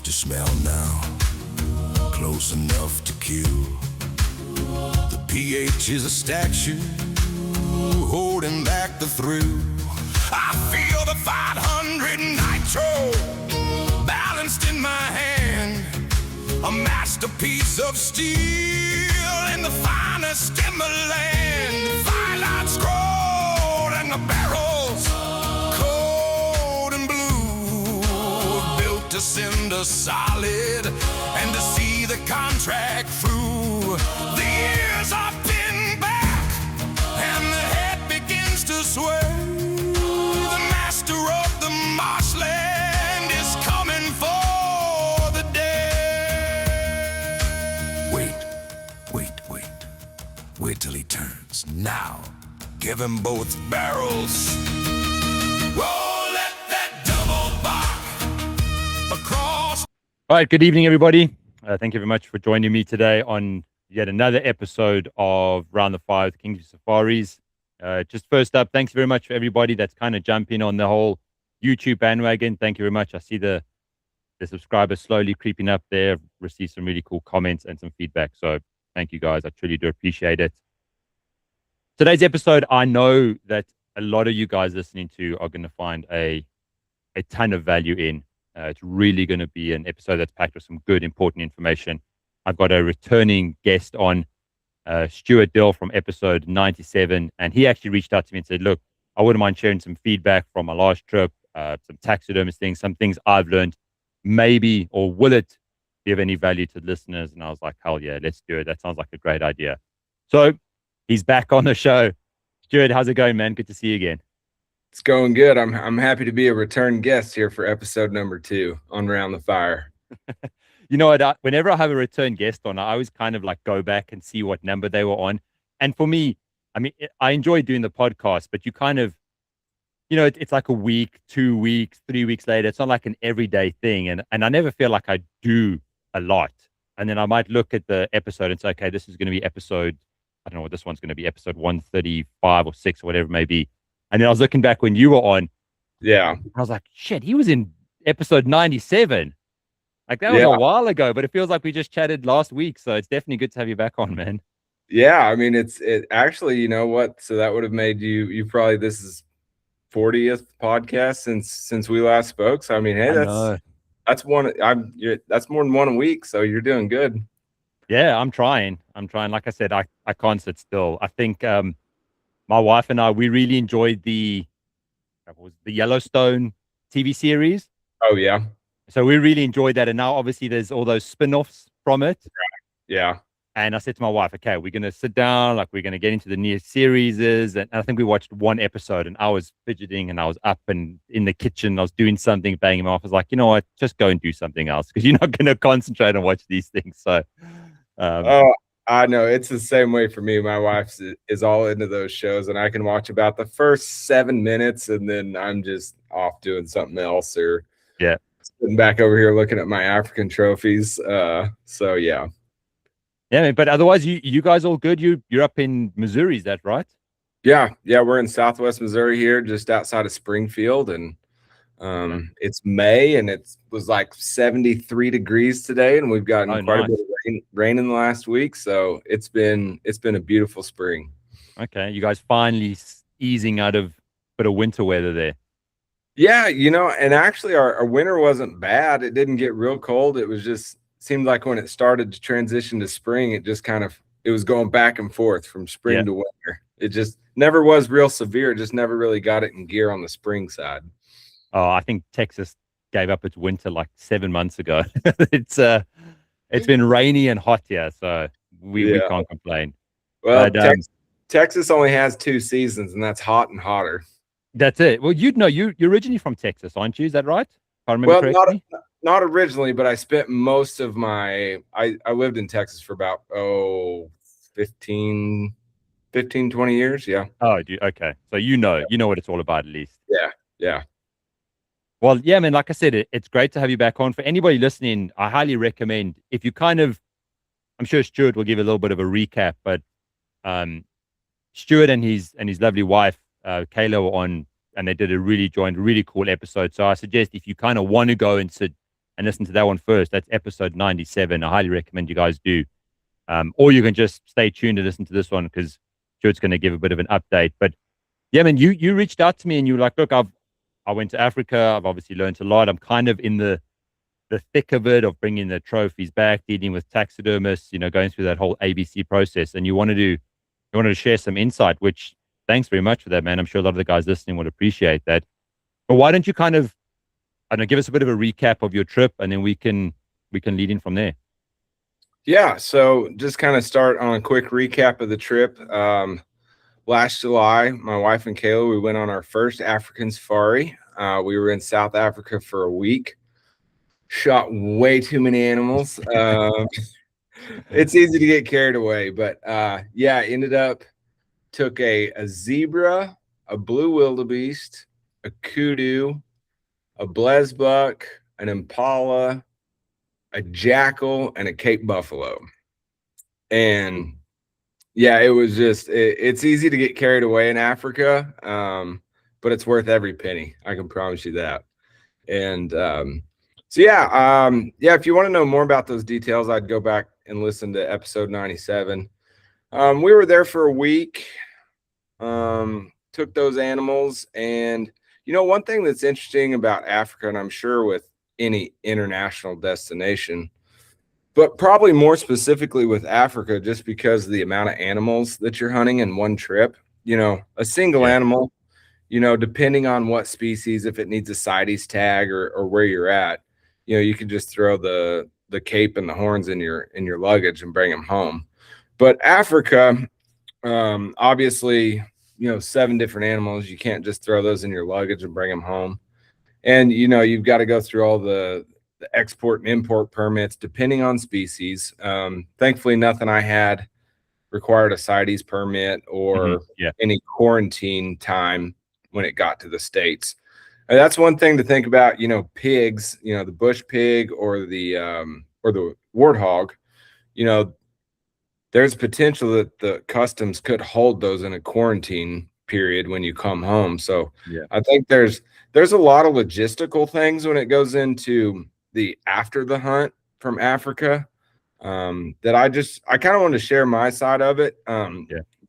to smell now, close enough to kill. The pH is a statue, holding back the thrill. I feel the 500 nitro balanced in my hand, a masterpiece of steel in the finest timberland. Firelight scroll and the barrels cold and blue, built to send us solid and to see the contract through. The years are pinned back and the head begins to sway. The master of the marshland is coming for the day. Wait till he turns. Now, give him both barrels. Roll let that double bark across. All right, good evening, everybody. Thank you very much for joining me today on yet another episode of Round the Fire with Kingsley Safaris. Just first up, thanks very much for everybody that's kind of jumping on the whole YouTube bandwagon. Thank you very much. I see the subscribers slowly creeping up there. I've received some really cool comments and some feedback. So thank you, guys. I truly do appreciate it. Today's episode, I know that a lot of you guys listening to are going to find a ton of value in. It's really going to be an episode that's packed with some good, important information. I've got a returning guest on, Stuart Dill from episode 97, and he actually reached out to me and said, look, I wouldn't mind sharing some feedback from my last trip, some taxidermist things, some things I've learned. Maybe, or will it be of any value to listeners? And I was like, hell yeah, let's do it. That sounds like a great idea. So he's back on the show. Stuart, how's it going, man? Good to see you again. It's going good. I'm happy to be a return guest here for episode number 2 on Round the Fire. You know what? Whenever I have a return guest on, I always kind of like go back and see what number they were on. And for me, I mean, I enjoy doing the podcast, but you kind of, you know, it's like a week, 2 weeks, 3 weeks later. It's not like an everyday thing. And I never feel like I do a lot. And then I might look at the episode and say, okay, this is going to be episode, I don't know what this one's going to be, episode 135 or 6 or whatever it may be. And then I was looking back when you were on. Yeah. I was like, shit, he was in episode 97. Like that was a while ago, but it feels like we just chatted last week. So it's definitely good to have you back on, man. Yeah. I mean, it actually, you know what? So that would have made you probably, this is 40th podcast since we last spoke. So, I mean, hey, that's that's more than one a week. So you're doing good. Yeah, I'm trying. Like I said, I can't sit still. I think, my wife and I, we really enjoyed the Yellowstone TV series. Oh, yeah. So we really enjoyed that. And now, obviously, there's all those spin-offs from it. Yeah. And I said to my wife, okay, we're going to sit down, like we're going to get into the new series. And I think we watched one episode and I was fidgeting and I was up and in the kitchen. I was doing something, banging him off. I was like, you know what, just go and do something else because you're not going to concentrate and watch these things. So, I know it's the same way for me. My wife is all into those shows, and I can watch about the first 7 minutes, and then I'm just off doing something else, or sitting back over here looking at my African trophies. So yeah, man, but otherwise, you guys all good? You're up in Missouri, is that right? Yeah, we're in Southwest Missouri here, just outside of Springfield, and it's May, and it was like 73 degrees today, and we've gotten quite a bit of rain in the last week, so it's been a beautiful spring. Okay, you guys finally easing out of a bit of winter weather there. Yeah, you know, and actually our winter wasn't bad. It didn't get real cold. It was just seemed like when it started to transition to spring, it was going back and forth from spring to winter. It just never was real severe. It just never really got it in gear on the spring side. Oh, I think Texas gave up its winter like 7 months ago. It's been rainy and hot here, so we can't complain. Well, but, Texas only has 2 seasons, and that's hot and hotter. That's it. Well, you'd know, you're originally from Texas, aren't you? Is that right? If I remember correctly? Not originally, but I spent most of I lived in Texas for about 15, 20 years. Yeah. Oh, okay. So you know what it's all about, at least. Yeah. Well, yeah, man, like I said, it's great to have you back on. For anybody listening, I highly recommend, if you I'm sure Stuart will give a little bit of a recap, but Stuart and his lovely wife, Kayla, were on, and they did a really cool episode. So I suggest if you kind of want to go and sit and listen to that one first. That's episode 97. I highly recommend you guys do. Or you can just stay tuned to listen to this one because Stuart's going to give a bit of an update. But yeah, man, you reached out to me and you were like, look, I went to Africa. I've obviously learned a lot. I'm kind of in the thick of it, of bringing the trophies back, dealing with taxidermists, going through that whole ABC process. And you wanted to share some insight, which thanks very much for that, man. I'm sure a lot of the guys listening would appreciate that. But why don't you kind of, I don't know, give us a bit of a recap of your trip, and then we can lead in from there. Yeah, so just kind of start on a quick recap of the trip. Last July, my wife and Kayla, we went on our first African safari. We were in South Africa for a week. Shot way too many animals. It's easy to get carried away, but yeah, ended up took a zebra, a blue wildebeest, a kudu, a blesbuck, an impala, a jackal, and a Cape buffalo. And yeah, it was just it's easy to get carried away in Africa, but it's worth every penny. I can promise you that. And so yeah, if you want to know more about those details, I'd go back and listen to episode 97. We were there for a week, took those animals, and one thing that's interesting about Africa, and I'm sure with any international destination, but probably more specifically with Africa, just because of the amount of animals that you're hunting in one trip, a single animal, depending on what species, if it needs a CITES tag or where you're at, you can just throw the cape and the horns in your luggage and bring them home. But Africa, obviously, 7 different animals, you can't just throw those in your luggage and bring them home. And, you've got to go through all the export and import permits, depending on species. Thankfully, nothing I had required a CITES permit or any quarantine time when it got to the States. And that's one thing to think about, pigs, the bush pig or the warthog, there's potential that the customs could hold those in a quarantine period when you come home. So I think there's a lot of logistical things when it goes into the after the hunt from Africa, that I kind of want to share my side of it.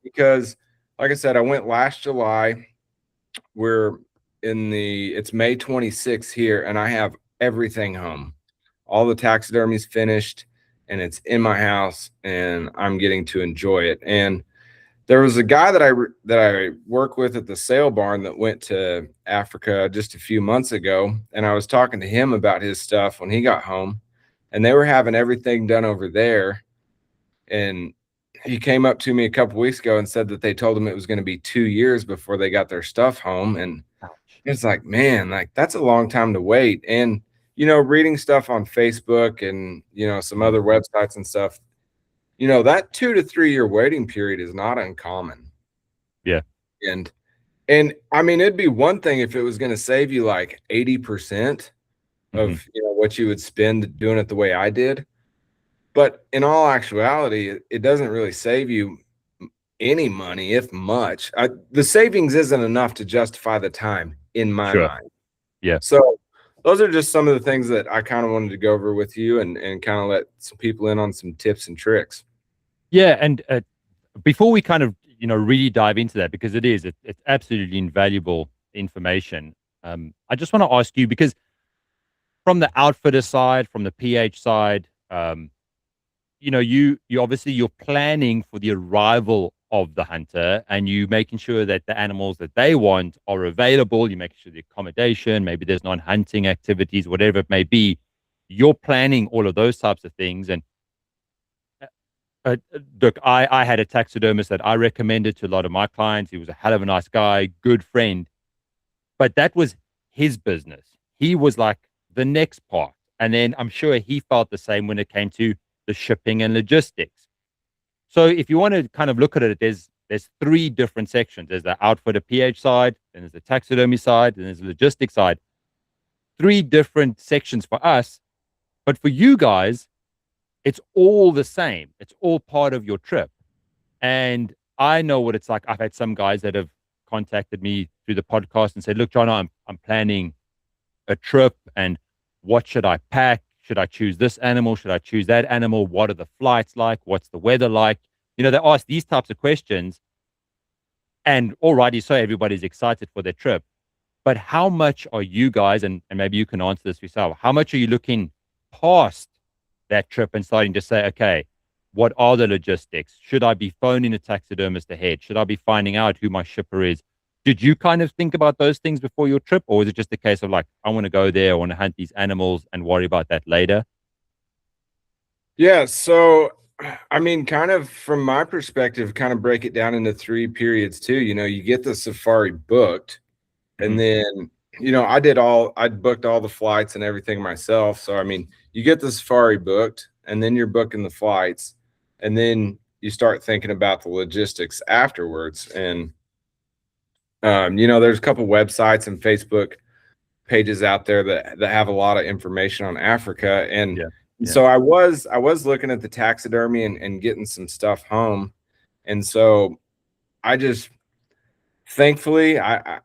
Because like I said, I went last July. It's May 26th here, and I have everything home. All the taxidermy's finished and it's in my house, and I'm getting to enjoy it. And there was a guy that I work with at the sale barn that went to Africa just a few months ago, and I was talking to him about his stuff when he got home, and they were having everything done over there. And he came up to me a couple weeks ago and said that they told him it was going to be 2 years before they got their stuff home. And it's like, man, like that's a long time to wait. And reading stuff on Facebook and some other websites and stuff, that 2 to 3 year waiting period is not uncommon. Yeah. And I mean, it'd be one thing if it was going to save you like 80% of what you would spend doing it the way I did. But in all actuality, it doesn't really save you any money, if much. The savings isn't enough to justify the time in my mind. Yeah. So those are just some of the things that I kind of wanted to go over with you and kind of let some people in on some tips and tricks. Yeah. And before we kind of, really dive into that, because it's absolutely invaluable information. I just want to ask you, because from the outfitter side, from the PH side, you obviously you're planning for the arrival of the hunter, and you making sure that the animals that they want are available. You making sure the accommodation, maybe there's non-hunting activities, whatever it may be. You're planning all of those types of things. And look, I had a taxidermist that I recommended to a lot of my clients. He was a hell of a nice guy, good friend, but that was his business. He was like the next part. And then I'm sure he felt the same when it came to the shipping and logistics. So if you want to kind of look at it, there's 3 different sections. There's the outfitter PH side, then there's the taxidermy side, and there's the logistics side. 3 different sections for us. But for you guys, it's all the same. It's all part of your trip. And I know what it's like. I've had some guys that have contacted me through the podcast and said, look, John, I'm planning a trip, and what should I pack? Should I choose this animal? Should I choose that animal? What are the flights like? What's the weather like? They ask these types of questions, and alrighty, so everybody's excited for their trip. But how much are you guys, and maybe you can answer this yourself, how much are you looking past that trip and starting to say, okay, what are the logistics? Should I be phoning a taxidermist ahead? Should I be finding out who my shipper is? Did you kind of think about those things before your trip? Or was it just a case of like, I want to go there, I want to hunt these animals and worry about that later? Yeah, so I mean, kind of from my perspective, kind of break it down into 3 periods too. You get the safari booked, Mhm. and then, I booked all the flights and everything myself. So I mean, you get the safari booked, and then you're booking the flights, and then you start thinking about the logistics afterwards. And there's a couple websites and Facebook pages out there that have a lot of information on Africa. And Yeah. Yeah. so I was looking at the taxidermy and getting some stuff home. And so I just thankfully I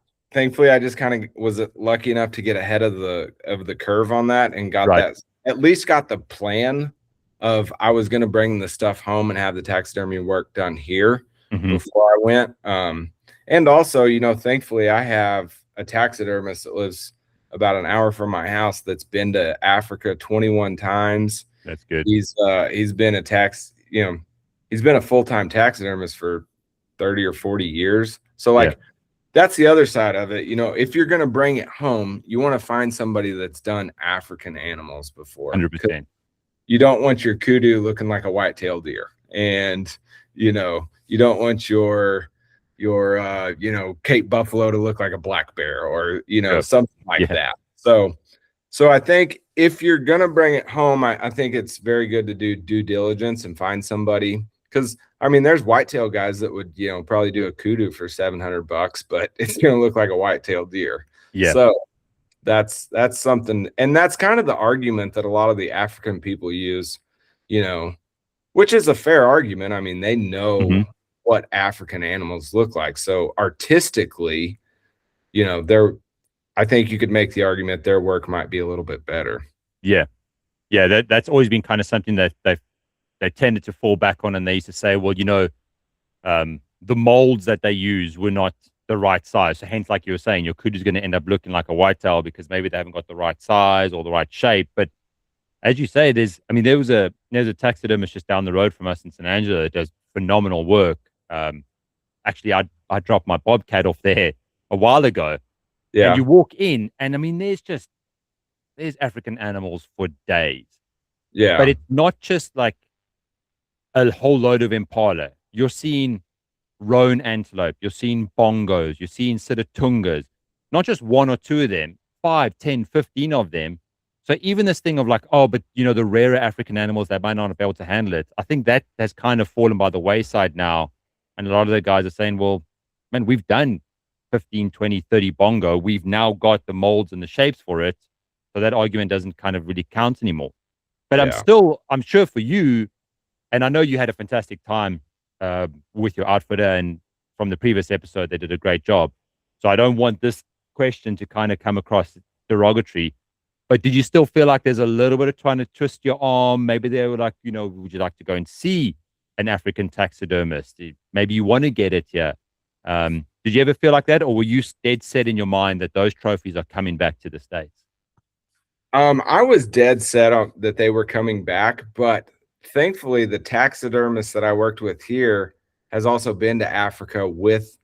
just kind of was lucky enough to get ahead of the curve on that, and got Right. that, at least got the plan of I was going to bring the stuff home and have the taxidermy work done here Hmm. before I went. And also, thankfully I have a taxidermist that lives about an hour from my house that's been to Africa 21 times. That's good. He's been he's been a full-time taxidermist for 30 or 40 years. So Yeah. like, that's the other side of it. If you're going to bring it home, you want to find somebody that's done African animals before. 100%. You don't want your kudu looking like a white-tailed deer, and you don't want your Cape buffalo to look like a black bear, or Sure. something like Yeah. that. So I think if you're gonna bring it home, I think it's very good to do due diligence and find somebody, because I mean, there's whitetail guys that would probably do a kudu for $700, but it's gonna look like a white-tailed deer. Yeah. So that's something, and that's kind of the argument that a lot of the African people use, which is a fair argument. I mean, they know Hmm. what African animals look like. So artistically, they're I think you could make the argument their work might be a little bit better. Yeah. Yeah. That's always been kind of something that they tended to fall back on. And they used to say, well, the molds that they use were not the right size. So hence, like you were saying, your kudu is going to end up looking like a whitetail because maybe they haven't got the right size or the right shape. But as you say, there's a taxidermist just down the road from us in St. Angela that does phenomenal work. Actually, I dropped my bobcat off there a while ago, and Yeah. you walk in, and I mean, there's African animals for days, Yeah. but it's not just like a whole load of impala. You're seeing roan antelope, you're seeing bongos, you're seeing sitatungas, not just one or two of them, 5, 10, 15 of them. So even this thing of like, oh, but the rarer African animals that might not be able to handle it, I think that has kind of fallen by the wayside now. And a lot of the guys are saying, well, man, we've done 15, 20, 30 bongo. We've now got the molds and the shapes for it. So that argument doesn't kind of really count anymore. But Yeah. I'm sure for you, and I know you had a fantastic time with your outfitter, and from the previous episode, they did a great job. So I don't want this question to kind of come across derogatory, but did you still feel like there's a little bit of trying to twist your arm? Maybe they were like, would you like to go and see an African taxidermist? Maybe you want to get it here. Did you ever feel like that, or were you dead set in your mind that those trophies are coming back to the States? I was dead set on that they were coming back, but thankfully the taxidermist that I worked with here has also been to Africa with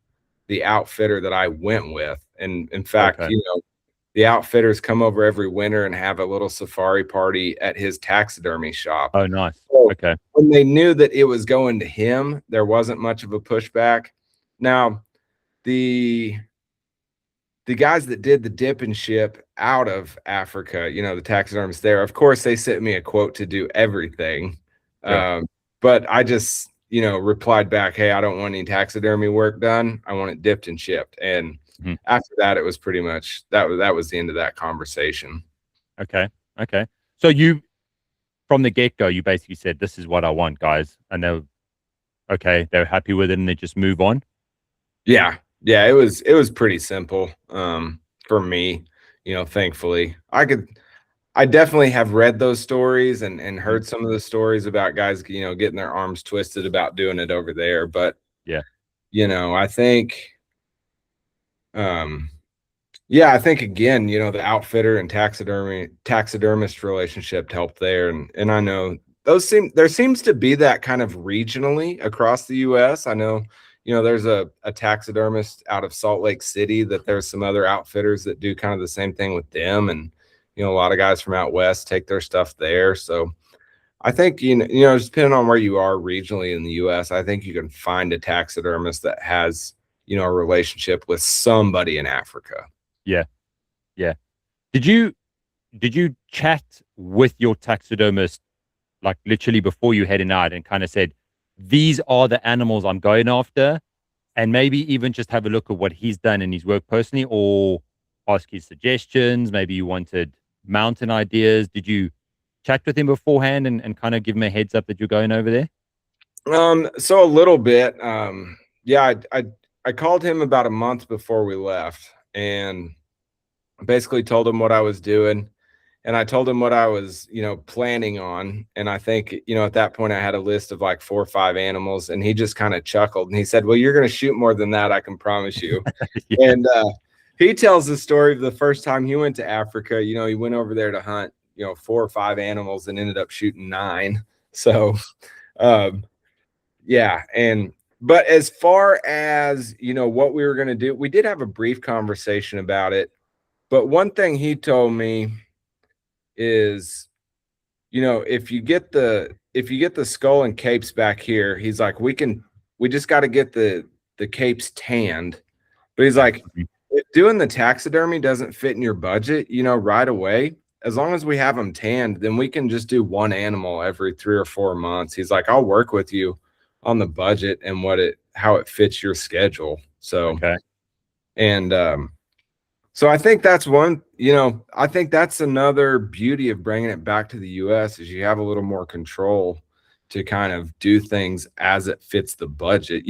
the outfitter that I went with. And in fact, Okay. the outfitters come over every winter and have a little safari party at his taxidermy shop. Oh, nice. So Okay. when they knew that it was going to him, there wasn't much of a pushback. Now, the guys that did the dip and ship out of Africa, the taxidermists there, of course, they sent me a quote to do everything. Sure. But I just, replied back, hey, I don't want any taxidermy work done. I want it dipped and shipped. And Mhm. after that, it was pretty much that was the end of that conversation. Okay. Okay. So you, from the get go, you basically said, this is what I want, guys. And they're happy with it and they just move on. Yeah. Yeah. It was pretty simple. For me, thankfully I definitely have read those stories and heard some of the stories about guys, getting their arms twisted about doing it over there. But, Yeah. I think, um, yeah, I think again, the outfitter and taxidermist relationship helped there. And I know there seems to be that kind of regionally across the US. I know, there's a taxidermist out of Salt Lake City that there's some other outfitters that do kind of the same thing with them. And, a lot of guys from out west take their stuff there. So I think, just depending on where you are regionally in the US, I think you can find a taxidermist that has, a relationship with somebody in Africa. Yeah. Yeah. Did you chat with your taxidermist like literally before you heading out and kind of said, these are the animals I'm going after? And maybe even just have a look at what he's done in his work personally, or ask his suggestions. Maybe you wanted mountain ideas. Did you chat with him beforehand and kind of give him a heads up that you're going over there? So a little bit. Yeah, I called him about a month before we left and basically told him what I was doing. And I told him what I was, planning on. And I think, at that point I had a list of like 4 or 5 animals, and he just kind of chuckled and he said, "Well, you're going to shoot more than that, I can promise you." Yeah. And he tells the story of the first time he went to Africa. He went over there to hunt, 4 or 5 animals and ended up shooting 9. So, um, yeah. But as far as, what we were going to do, we did have a brief conversation about it. But one thing he told me is, if you get the skull and capes back here, he's like, we just got to get the capes tanned. But he's like, if doing the taxidermy doesn't fit in your budget, right away, as long as we have them tanned, then we can just do one animal every 3 or 4 months. He's like, I'll work with you on the budget and how it fits your schedule. So, Okay. and so I think that's one, I think that's another beauty of bringing it back to the US is you have a little more control to kind of do things as it fits the budget.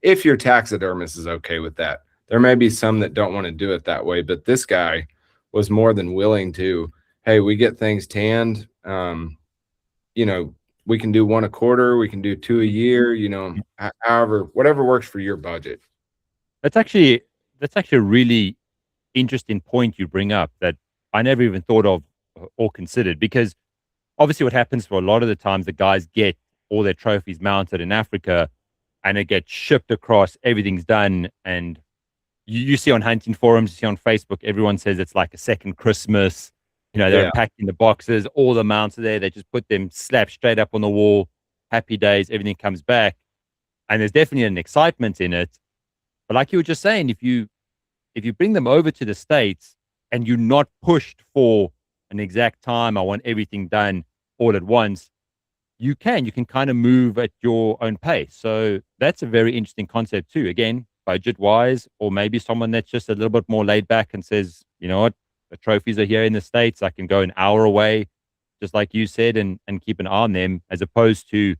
If your taxidermist is okay with that. There may be some that don't want to do it that way, but this guy was more than willing to, hey, we get things tanned. We can do 1 a quarter, we can do 2 a year, however, whatever works for your budget. That's actually a really interesting point you bring up that I never even thought of or considered, because obviously what happens for a lot of the times, the guys get all their trophies mounted in Africa and it gets shipped across, everything's done. And you see on hunting forums, you see on Facebook, everyone says it's like a second Christmas. They're Yeah. packing the boxes, all the mounts are there. They just put them slap straight up on the wall. Happy days, everything comes back. And there's definitely an excitement in it. But like you were just saying, if you bring them over to the States and you're not pushed for an exact time, I want everything done all at once, you can kind of move at your own pace. So that's a very interesting concept too. Again, budget wise, or maybe someone that's just a little bit more laid back and says, you know what, the trophies are here in the States. I can go an hour away, just like you said, and keep an eye on them, as opposed to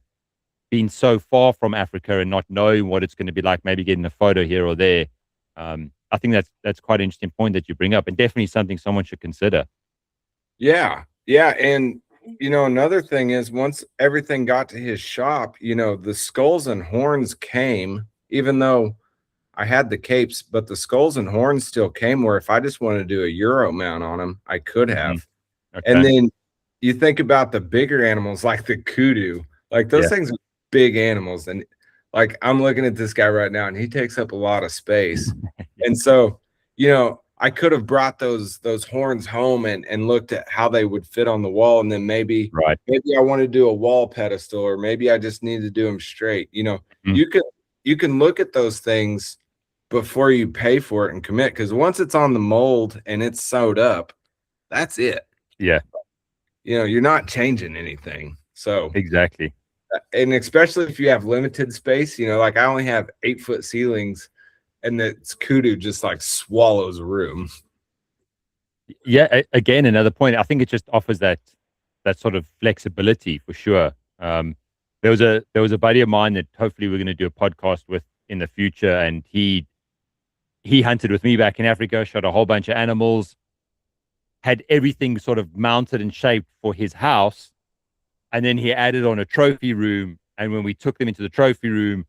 being so far from Africa and not knowing what it's going to be like, maybe getting a photo here or there. I think that's quite an interesting point that you bring up, and definitely something someone should consider. Yeah. Yeah. And, another thing is once everything got to his shop, the skulls and horns came, even though I had the capes, but the skulls and horns still came where if I just wanted to do a Euro mount on them, I could have. Okay. And then you think about the bigger animals like the kudu, like those Yeah. things are big animals. And like I'm looking at this guy right now and he takes up a lot of space. And so, I could have brought those horns home and looked at how they would fit on the wall. And then maybe Right. I want to do a wall pedestal, or maybe I just need to do them straight. Mhm. You can look at those things before you pay for it and commit. Because once it's on the mold and it's sewed up, that's it. Yeah, You're not changing anything. So, exactly. and especially if you have limited space, like I only have 8-foot ceilings, and that kudu just like swallows room. Yeah, again, another point. I think it just offers that sort of flexibility for sure. There was a buddy of mine that hopefully we're going to do a podcast with in the future, and he hunted with me back in Africa, shot a whole bunch of animals. had everything sort of mounted and shaped for his house. And then he added on a trophy room. And when we took them into the trophy room,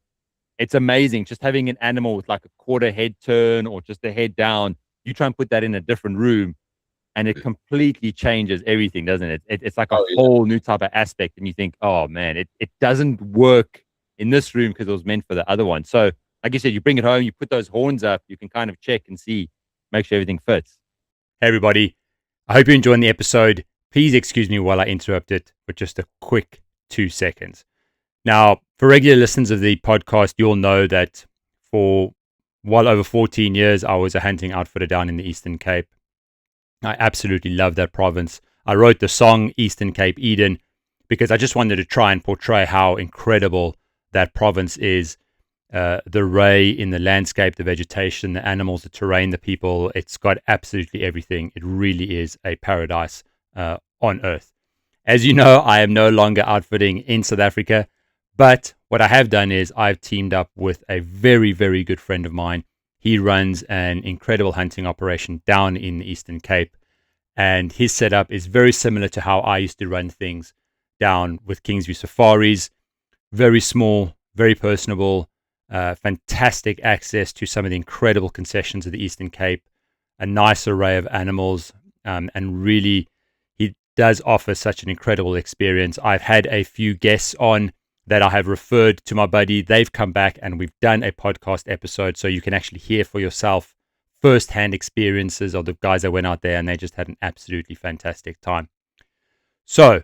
it's amazing just having an animal with like a quarter head turn or just a head down. You try and put that in a different room and it completely changes everything, doesn't it? It's like a Oh, yeah. whole new type of aspect. And you think, oh man, it doesn't work in this room because it was meant for the other one. So like you said, you bring it home, you put those horns up, you can kind of check and see, make sure everything fits. Hey everybody, I hope you're enjoying the episode. Please excuse me while I interrupt it for just a quick 2 seconds. Now, for regular listeners of the podcast, you'll know that for well over 14 years, I was a hunting outfitter down in the Eastern Cape. I absolutely love that province. I wrote the song Eastern Cape Eden because I just wanted to try and portray how incredible that province is. The array in the landscape, the vegetation, the animals, the terrain, the people. It's got absolutely everything. It really is a paradise on earth. As you know, I am no longer outfitting in South Africa, but what I have done is I've teamed up with a very, very good friend of mine. He runs an incredible hunting operation down in the Eastern Cape, and his setup is very similar to how I used to run things down with Kingsview Safaris. Very small, very personable, fantastic access to some of the incredible concessions of the Eastern Cape, a nice array of animals, and really he does offer such an incredible experience. I've had a few guests on that I have referred to my buddy. They've come back and we've done a podcast episode so you can actually hear for yourself first-hand experiences of the guys that went out there, and they just had an absolutely fantastic time. So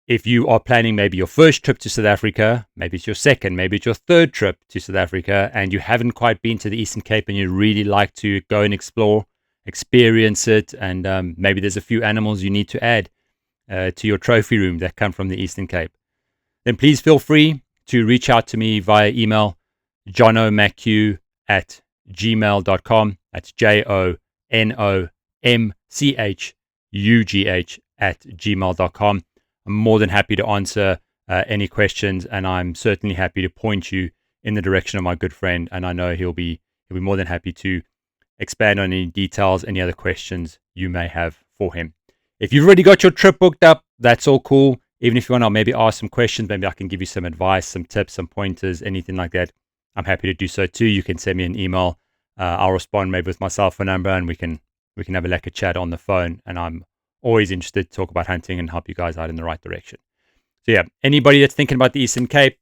if you are planning maybe your first trip to South Africa, maybe it's your second, maybe it's your third trip to South Africa, and you haven't quite been to the Eastern Cape and you really like to go and explore, experience it, and maybe there's a few animals you need to add to your trophy room that come from the Eastern Cape, then please feel free to reach out to me via email, jonomchugh@gmail.com. That's JONOMCHUGH@gmail.com. I'm more than happy to answer any questions, and I'm certainly happy to point you in the direction of my good friend, and I know he'll be more than happy to expand on any details, any other questions you may have for him. If you've already got your trip booked up, that's all cool. Even if you want to maybe ask some questions, maybe I can give you some advice, some tips, some pointers, anything like that, I'm happy to do so too. You can send me an email. I'll respond maybe with my cell phone number, and we can have a lekker chat on the phone. And I'm always interested to talk about hunting and help you guys out in the right direction. So yeah, anybody that's thinking about the Eastern Cape,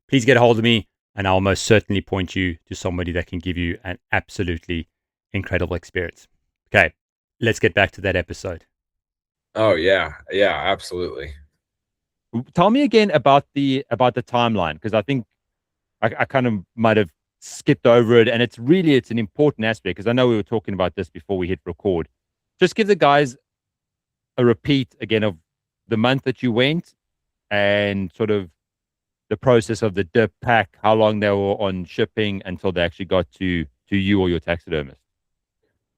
please get a hold of me, and I'll most certainly point you to somebody that can give you an absolutely incredible experience. Okay, let's get back to that episode. Oh yeah, absolutely. Tell me again about the timeline, because I think I kind of might have skipped over it, and it's an important aspect, because I know we were talking about this before we hit record. Just give the guys a repeat again of the month that you went and sort of the process of the dip pack, how long they were on shipping until they actually got to you or your taxidermist.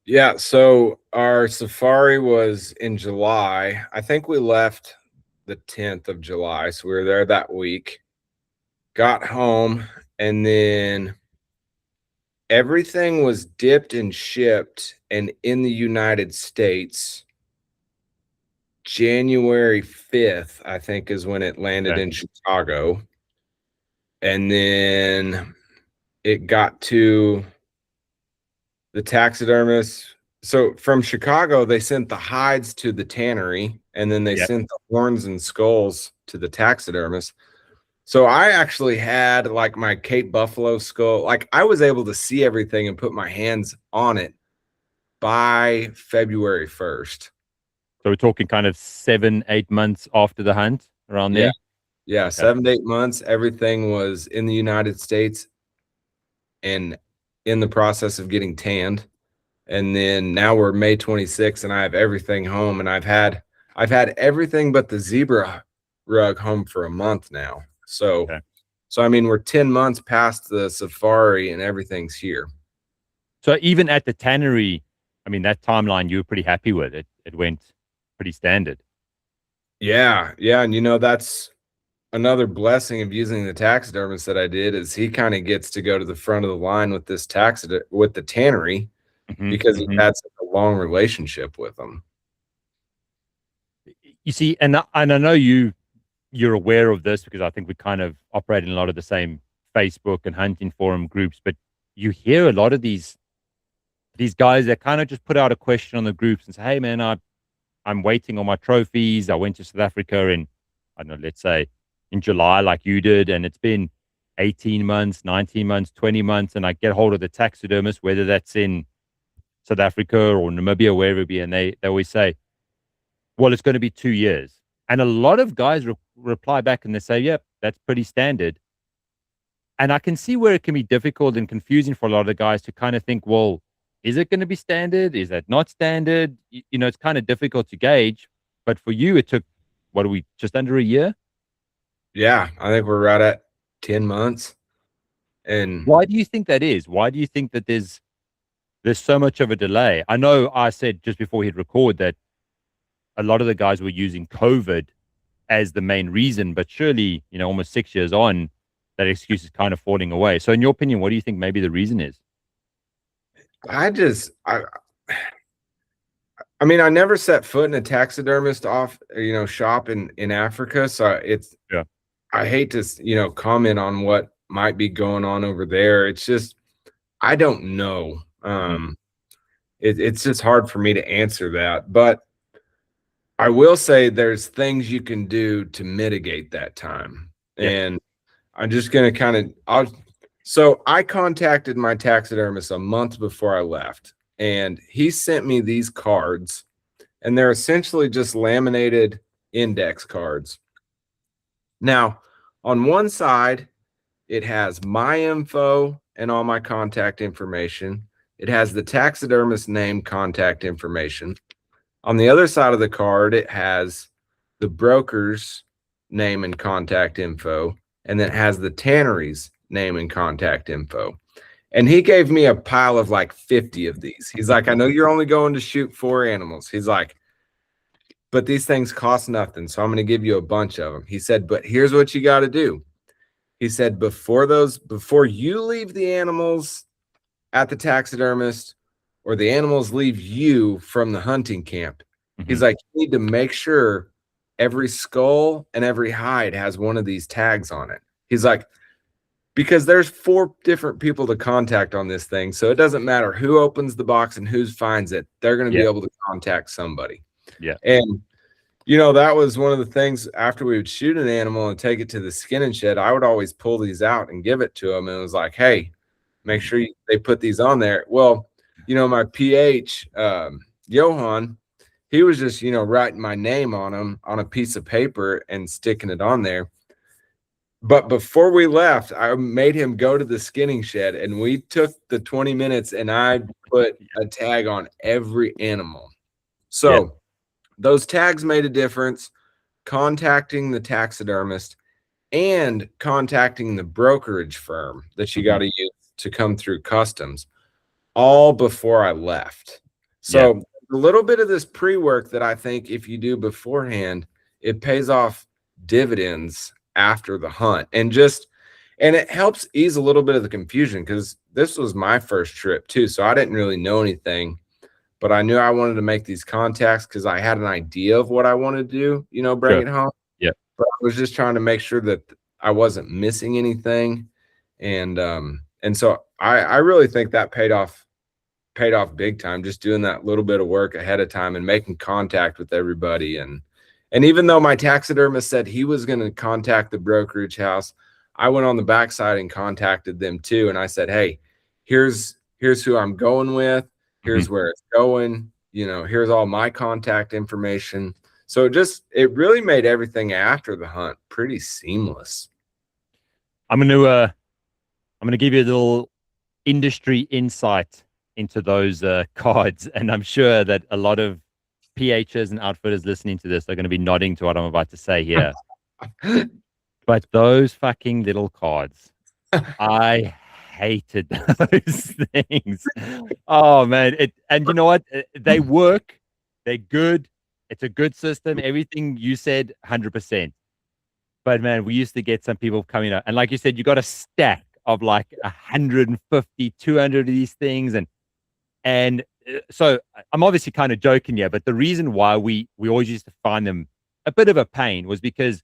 Yeah, so our safari was in July. I think we left the 10th of July, so we were there that week. Got home, and then everything was dipped and shipped and in the United States January 5th, I think, is when it landed in Chicago. And then it got to the taxidermist. So from Chicago, they sent the hides to the tannery, and then they sent the horns and skulls to the taxidermist. So I actually had like my Cape Buffalo skull. Like I was able to see everything and put my hands on it by February 1st. So we're talking kind of 7-8 months after the hunt, around there? Yeah, okay. 7 to 8 months. Everything was in the United States and in the process of getting tanned. And then now we're May 26th, and I have everything home, and I've had everything but the zebra rug home for a month now. So I mean, we're 10 months past the safari and everything's here. So even at the tannery, I mean, that timeline you were pretty happy with it. It went pretty standard. Yeah. And you know, that's another blessing of using the taxidermist that I did, is he kind of gets to go to the front of the line with this with the tannery, because he had such a long relationship with them. You see, and I know you're aware of this because I think we kind of operate in a lot of the same Facebook and hunting forum groups, but you hear a lot of these guys that kind of just put out a question on the groups and say, "Hey man, I'm waiting on my trophies. I went to South Africa in, I don't know, let's say in July like you did, and it's been 18 months, 19 months, 20 months, and I get hold of the taxidermist, whether that's in South Africa or Namibia, wherever it be, and they always say, well, it's going to be 2 years. And a lot of guys reply back and they say, yep, that's pretty standard. And I can see where it can be difficult and confusing for a lot of the guys to kind of think, well, is it going to be standard? Is that not standard? You know, it's kind of difficult to gauge. But for you, it took, what are we, just under a year? Yeah, I think we're right at 10 months. And why do you think that is? Why do you think that there's so much of a delay? I know I said just before we hit record that a lot of the guys were using COVID as the main reason, but surely, you know, almost 6 years on, that excuse is kind of falling away. So in your opinion, what do you think maybe the reason is? I mean, I never set foot in a taxidermist shop in Africa. So Yeah. I hate to, comment on what might be going on over there. It's just, I don't know. It's just hard for me to answer that, but I will say there's things you can do to mitigate that time. Yeah. And I'm just going to so I contacted my taxidermist a month before I left, and he sent me these cards, and they're essentially just laminated index cards. Now, on one side, it has my info and all my contact information. It has the taxidermist name, contact information. On the other side of the card, it has the broker's name and contact info, and then it has the tannery's name and contact info. And he gave me a pile of like 50 of these. He's like, I know you're only going to shoot 4 animals. He's like, but these things cost nothing, so I'm going to give you a bunch of them. He said, but here's what you got to do. He said, before you leave the animals at the taxidermist, or the animals leave you from the hunting camp, he's like, you need to make sure every skull and every hide has one of these tags on it. He's like, because there's 4 different people to contact on this thing, so it doesn't matter who opens the box and who finds it, they're going to be able to contact somebody. Yeah. And that was one of the things. After we would shoot an animal and take it to the skinning shed, I would always pull these out and give it to them, and it was like, hey, make sure they put these on there. Well, my PH, Johan, he was just, writing my name on them on a piece of paper and sticking it on there. But before we left, I made him go to the skinning shed, and we took the 20 minutes and I put a tag on every animal. So those tags made a difference. Contacting the taxidermist and contacting the brokerage firm that you got to use to come through customs, all before I left. So a little bit of this pre-work that I think if you do beforehand, it pays off dividends after the hunt, and it helps ease a little bit of the confusion, because this was my first trip too. So I didn't really know anything, but I knew I wanted to make these contacts because I had an idea of what I wanted to do, bring it home. Yeah. But I was just trying to make sure that I wasn't missing anything. And so I really think that paid off big time, just doing that little bit of work ahead of time and making contact with everybody. And even though my taxidermist said he was going to contact the brokerage house, I went on the backside and contacted them too. And I said, hey, here's who I'm going with. Here's where it's going. Here's all my contact information. So it really made everything after the hunt pretty seamless. I'm going to give you a little industry insight into those cards. And I'm sure that a lot of PHs and outfitters listening to this are going to be nodding to what I'm about to say here. But those fucking little cards, I hated those things. Oh man. And you know what? They work. They're good. It's a good system. Everything you said, 100%. But man, we used to get some people coming up, and like you said, you got a stack of like 150, 200 of these things. And so I'm obviously kind of joking here, but the reason why we always used to find them a bit of a pain was because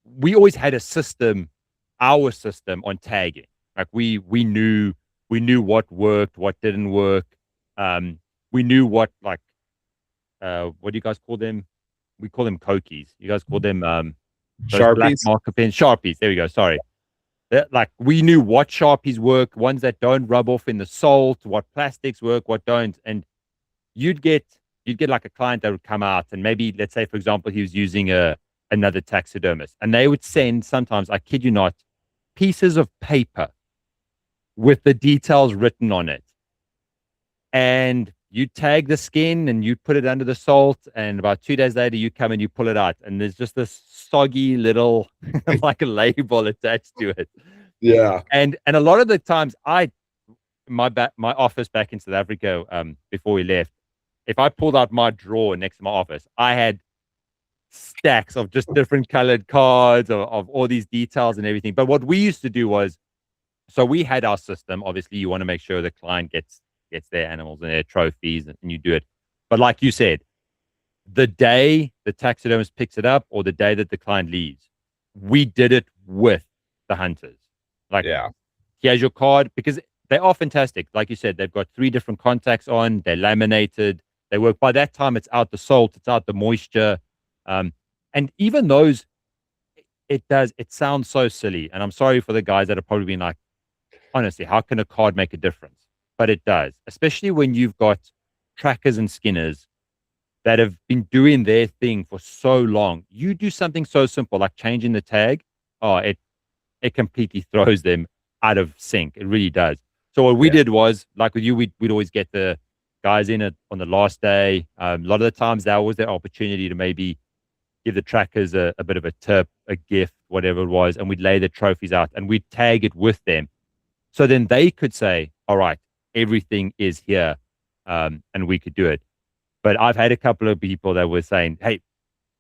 we always had a system, our system on tagging. Like we knew what worked, what didn't work. We knew what what do you guys call them? We call them Kokies. You guys call them those black Sharpies. marker pens, Sharpies. There we go. Sorry. Like we knew what Sharpies work, ones that don't rub off in the salt, what plastics work, what don't. And you'd get like a client that would come out and maybe, let's say, for example, he was using another taxidermist, and they would send sometimes, I kid you not, pieces of paper with the details written on it. And you tag the skin and you put it under the salt, and about 2 days later you come and you pull it out, and there's just this soggy little like a label attached to it. Yeah. And a lot of the times my office back in South Africa, before we left, if I pulled out my drawer next to my office, I had stacks of just different colored cards of all these details and everything. But what we used to do was, so we had our system. Obviously, you want to make sure the client gets their animals and their trophies, and you do it. But like you said, the day the taxidermist picks it up or the day that the client leaves, we did it with the hunters. Like, Yeah. here's your card, because they are fantastic. Like you said, they've got 3 different contacts on, they're laminated, they work. By that time, it's out the salt, it's out the moisture. And even those, it sounds so silly. And I'm sorry for the guys that have probably been like, honestly, how can a card make a difference? But it does, especially when you've got trackers and skinners that have been doing their thing for so long. You do something so simple like changing the tag, it completely throws them out of sync. It really does. So what we did was, like with you, we'd always get the guys in on the last day. A lot of the times that was their opportunity to maybe give the trackers a bit of a tip, a gift, whatever it was, and we'd lay the trophies out and we'd tag it with them. So then they could say, all right, everything is here, and we could do it. But I've had a couple of people that were saying, hey,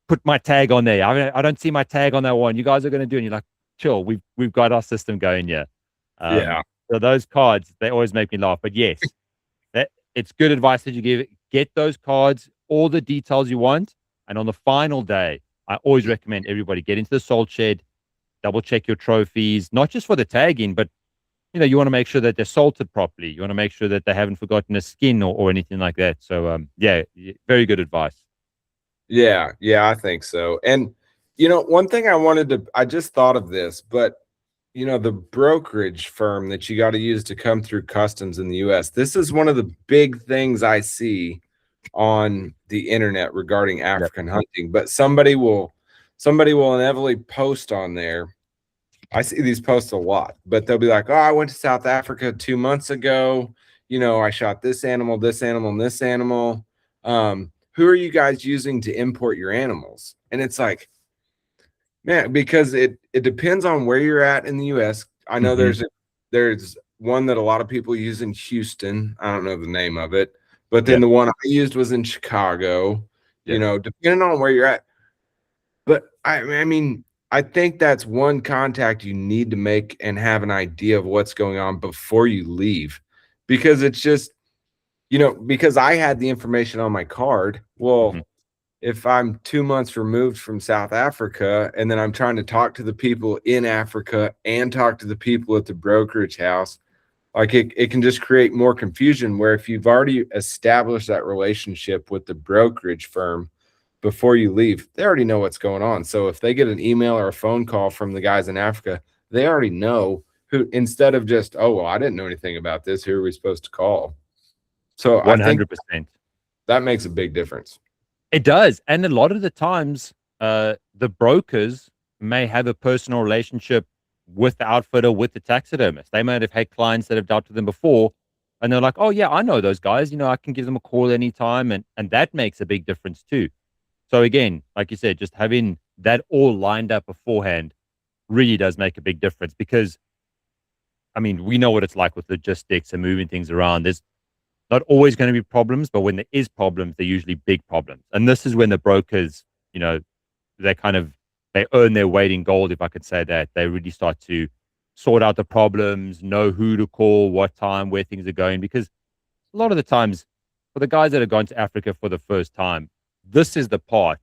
put my tag on there. I don't see my tag on that one. You guys are going to do it. And you're like, chill, we've got our system going here. Yeah. So those cards, they always make me laugh. But yes, it's good advice that you give. Get those cards, all the details you want. And on the final day, I always recommend everybody get into the salt shed, double check your trophies, not just for the tagging, but you want to make sure that they're salted properly. You want to make sure that they haven't forgotten a skin or anything like that. So, very good advice. Yeah, I think so. And one thing I just thought of this, but the brokerage firm that you got to use to come through customs in the US, this is one of the big things I see on the internet regarding African hunting. But somebody will inevitably post on there. I see these posts a lot, but they'll be like, oh, I went to South Africa 2 months ago. I shot this animal, and this animal. Who are you guys using to import your animals? And it's like, man, because it depends on where you're at in the US. I know there's one that a lot of people use in Houston. I don't know the name of it, but then the one I used was in Chicago, depending on where you're at. But I mean, I think that's one contact you need to make and have an idea of what's going on before you leave, because it's just, because I had the information on my card. Well, if I'm 2 months removed from South Africa and then I'm trying to talk to the people in Africa and talk to the people at the brokerage house, like it can just create more confusion, where if you've already established that relationship with the brokerage firm before you leave, they already know what's going on. So if they get an email or a phone call from the guys in Africa, they already know who, instead of just, oh, well, I didn't know anything about this, who are we supposed to call? So 100%. I think that makes a big difference. It does. And a lot of the times, the brokers may have a personal relationship with the outfitter, with the taxidermist. They might have had clients that have dealt with them before, and they're like, oh, yeah, I know those guys. I can give them a call anytime. And that makes a big difference too. So again, like you said, just having that all lined up beforehand really does make a big difference, because, I mean, we know what it's like with logistics and moving things around. There's not always going to be problems, but when there is problems, they're usually big problems. And this is when the brokers, they earn their weight in gold, if I could say that. They really start to sort out the problems, know who to call, what time, where things are going. Because a lot of the times, for the guys that have gone to Africa for the first time, this is the part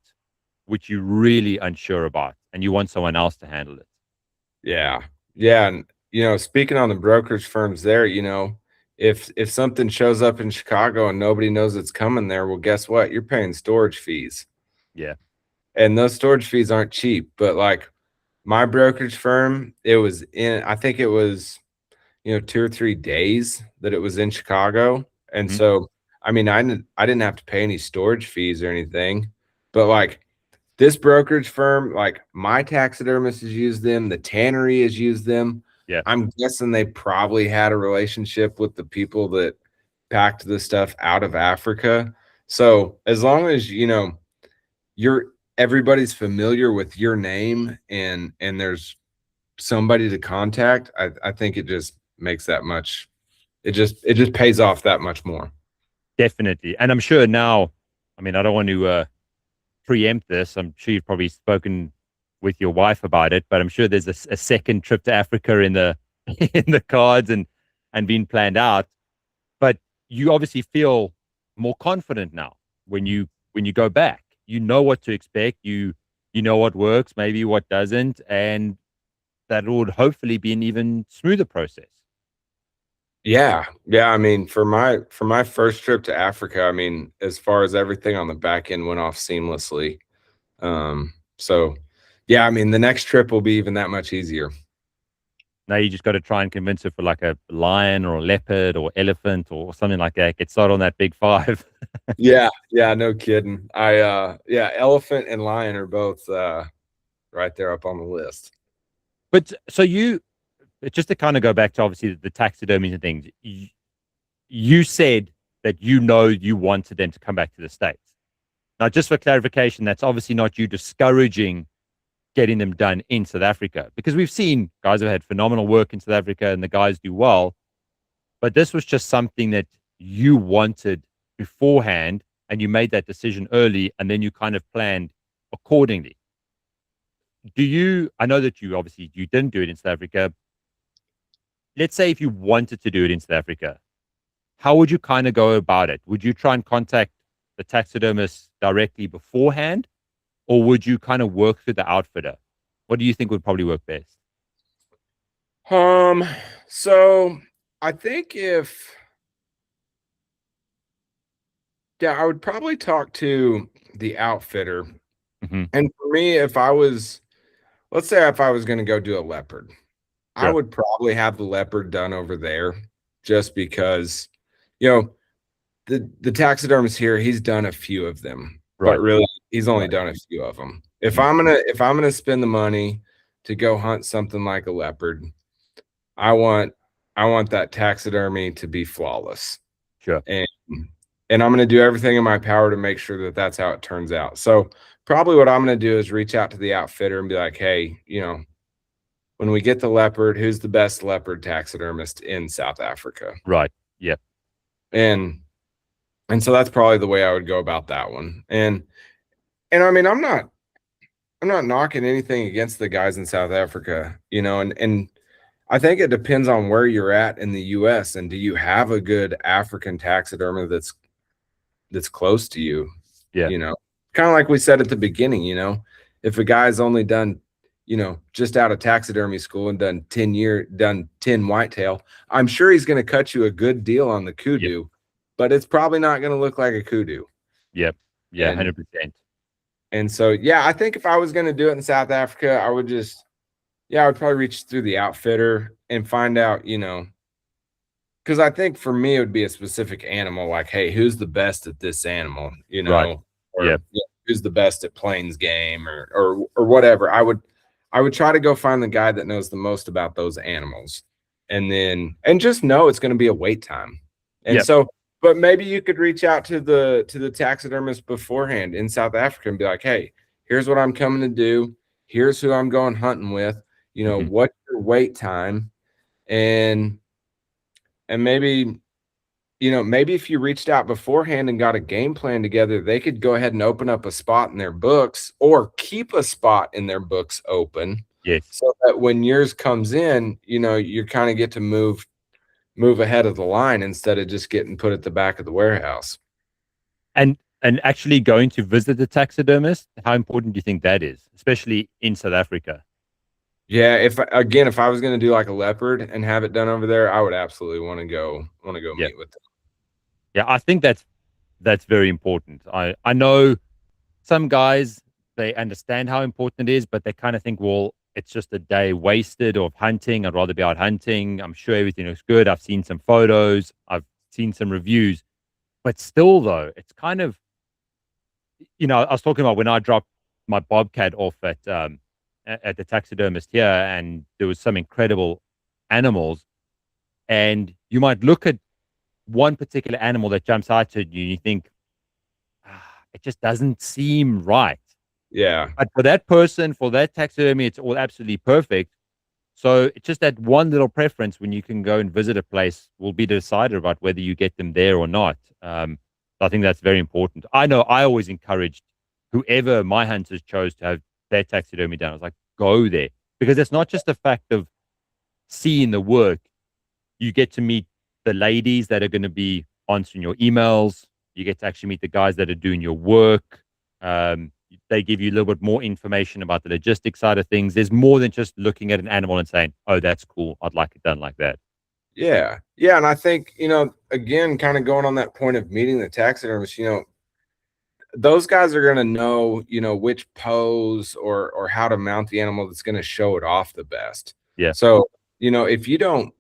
which you're really unsure about and you want someone else to handle it. Yeah. Yeah. And, speaking on the brokerage firms there, if something shows up in Chicago and nobody knows it's coming there, well, guess what? You're paying storage fees. Yeah. And those storage fees aren't cheap. But like my brokerage firm, I think it was, 2 or 3 days that it was in Chicago. And Mhm. so, I mean, I didn't have to pay any storage fees or anything. But like this brokerage firm, like my taxidermist has used them, the tannery has used them. Yeah. I'm guessing they probably had a relationship with the people that packed the stuff out of Africa. So as long as everybody's familiar with your name and there's somebody to contact, I think it just makes that much, it just pays off that much more. Definitely. And I'm sure now, I mean, I don't want to preempt this. I'm sure you've probably spoken with your wife about it, but I'm sure there's a second trip to Africa in the in the cards and being planned out. But you obviously feel more confident now when you go back. You know what to expect. You know what works, maybe what doesn't, and that would hopefully be an even smoother process. Yeah. Yeah. I mean, for my first trip to Africa, I mean, as far as everything on the back end went off seamlessly. So yeah, I mean, the next trip will be even that much easier. Now you just got to try and convince her for like a lion or a leopard or elephant or something like that. Get started on that big five. Yeah, yeah, no kidding. Yeah, elephant and lion are both right there up on the list. But so just to kind of go back to obviously the taxidermies and things, you said that you wanted them to come back to the States. Now, just for clarification, that's obviously not you discouraging getting them done in South Africa, because we've seen guys have had phenomenal work in South Africa and the guys do well. But this was just something that you wanted beforehand and you made that decision early and then you kind of planned accordingly. I know that you didn't do it in South Africa. Let's say if you wanted to do it in South Africa, how would you kind of go about it? Would you try and contact the taxidermist directly beforehand, or would you kind of work through the outfitter? What do you think would probably work best? So I think I would probably talk to the outfitter. Mm-hmm. And for me, let's say if I was going to go do a leopard, I Sure. would probably have the leopard done over there just because, you know, the taxidermist here, he's done a few of them, but Right. really he's only done a few of them. If Mhm. I'm gonna spend the money to go hunt something like a leopard, I want that taxidermy to be flawless. Sure. And I'm gonna do everything in my power to make sure that that's how it turns out. So probably what I'm gonna do is reach out to the outfitter and be like, hey, when we get the leopard, who's the best leopard taxidermist in South Africa? Right. Yep. And so that's probably the way I would go about that one. And I mean, I'm not knocking anything against the guys in South Africa, and I think it depends on where you're at in the US and do you have a good African taxidermy that's close to you? Yeah. Kind of like we said at the beginning, if a guy's only done, just out of taxidermy school and done 10 whitetail, I'm sure he's going to cut you a good deal on the kudu. Yep. But it's probably not going to look like a kudu. Yep. Yeah. And 100%. and so, yeah, I think if I was going to do it in South Africa, I would probably reach through the outfitter and find out, because I think for me, it would be a specific animal, like, hey, who's the best at this animal, Right. or Yep. who's the best at plains game or whatever. I would try to go find the guy that knows the most about those animals and just know it's going to be a wait time. And Yep. so, but maybe you could reach out to the taxidermist beforehand in South Africa and be like, hey, here's what I'm coming to do. Here's who I'm going hunting with. Mhm. What's your wait time? And maybe, maybe if you reached out beforehand and got a game plan together, they could go ahead and open up a spot in their books or keep a spot in their books open. Yes. So that when yours comes in, you kind of get to move ahead of the line instead of just getting put at the back of the warehouse. And And actually going to visit the taxidermist, how important do you think that is, especially in South Africa? Yeah, if I was gonna do like a leopard and have it done over there, I would absolutely wanna go Yeah. meet with them. Yeah, I think that's very important. I know some guys, they understand how important it is, but they kind of think, well, it's just a day wasted of hunting. I'd rather be out hunting. I'm sure everything looks good. I've seen some photos, I've seen some reviews, but still, though, it's kind of, I was talking about when I dropped my bobcat off at the taxidermist here, and there was some incredible animals, and you might look at one particular animal that jumps out at you, and you think, it just doesn't seem right. Yeah. But for that person, for that taxidermy, it's all absolutely perfect. So it's just that one little preference when you can go and visit a place will be decided about whether you get them there or not. I think that's very important. I know I always encouraged whoever my hunters chose to have their taxidermy done. I was like, go there, because it's not just the fact of seeing the work. You get to meet the ladies that are going to be answering your emails. You get to actually meet the guys that are doing your work. They give you a little bit more information about the logistics side of things. There's more than just looking at an animal and saying, oh, that's cool, I'd like it done like that. Yeah. Yeah, and I think, again, kind of going on that point of meeting the taxidermist, those guys are gonna know, which pose or how to mount the animal that's gonna show it off the best. Yeah. So, if you don't